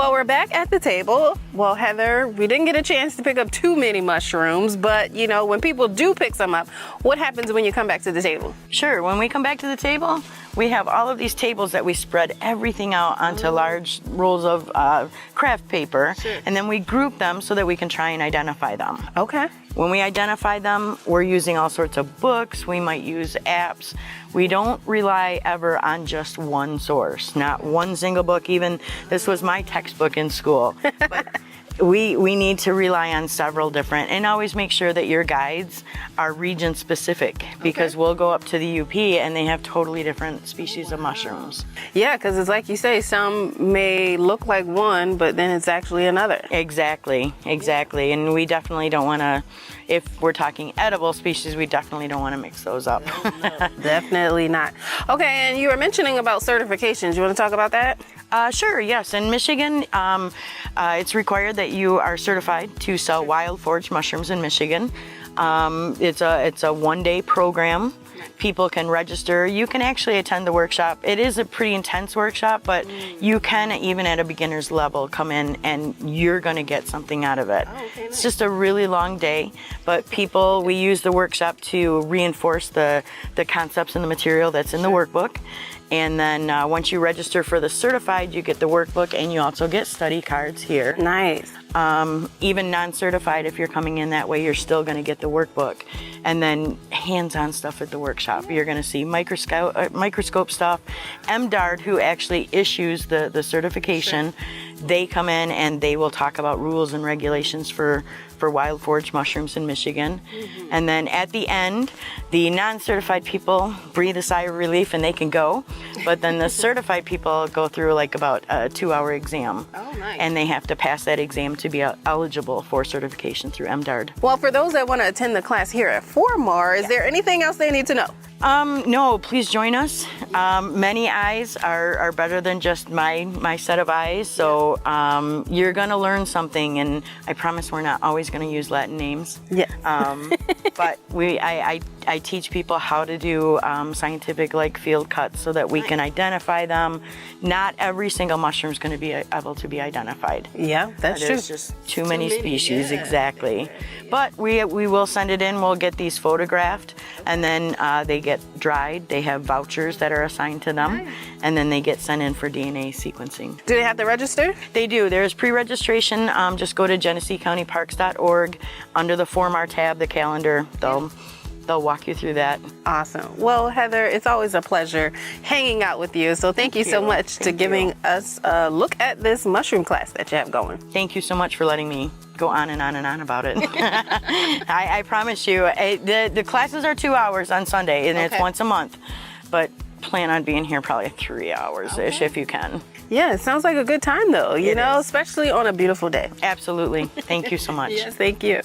Well, we're back at the table. Well, Heather, we didn't get a chance to pick up too many mushrooms, but you know, when people do pick some up, what happens when you come back to the table? Sure, when we come back to the table, we have all of these tables that we spread everything out onto large rolls of craft paper, and then we group them so that we can try and identify them. Okay. When we identify them, we're using all sorts of books, we might use apps. We don't rely ever on just one source, not one single book. Even this was my textbook in school. But we need to rely on several different, and always make sure that your guides are region specific, because we'll go up to the UP and they have totally different species of mushrooms. Yeah, because it's like you say, some may look like one, but then it's actually another. Exactly. And we definitely don't want to, if we're talking edible species, we definitely don't want to mix those up. Definitely not. Okay, and you were mentioning about certifications. You want to talk about that? Sure, yes. In Michigan, it's required that you are certified to sell wild foraged mushrooms in Michigan. It's a one-day program. People can register. You can actually attend the workshop. It is a pretty intense workshop, but you can, even at a beginner's level, come in and you're going to get something out of it. It's just a really long day, but we use the workshop to reinforce the concepts and the material that's in the workbook. And then once you register for the certified, you get the workbook, and you also get study cards here. Nice. Even non-certified, if you're coming in that way, you're still going to get the workbook. And then hands-on stuff at the workshop. You're going to see microscope stuff. MDARD, who actually issues the certification, they come in and they will talk about rules and regulations for wild foraged mushrooms in Michigan. And then at the end, the non-certified people breathe a sigh of relief and they can go. But then the certified people go through like about a 2-hour exam. Oh, nice. And they have to pass that exam to be eligible for certification through MDARD. Well, for those that want to attend the class here at Formar, is there anything else they need to know? No, please join us. Many eyes are better than just my set of eyes. So you're gonna learn something, and I promise we're not always gonna use Latin names. Yeah. But I teach people how to do scientific field cuts so that we can identify them. Not every single mushroom is going to be able to be identified. Yeah, that's true. There's just too many species, exactly. But we will send it in. We'll get these photographed, and then they get dried. They have vouchers that are assigned to them, and then they get sent in for DNA sequencing. Do they have to register? They do. There's pre-registration. Just go to GeneseeCountyParks.org. Under the Formar tab, the calendar, they'll walk you through that. Awesome. Well, Heather, it's always a pleasure hanging out with you. So thank you so much for giving us a look at this mushroom class that you have going. Thank you so much for letting me go on and on and on about it. I promise you, the classes are 2 hours on Sunday, and it's once a month. But plan on being here probably 3 hours-ish if you can. Yeah, it sounds like a good time though, you know, especially on a beautiful day. Absolutely. Thank you so much. Yes, thank you.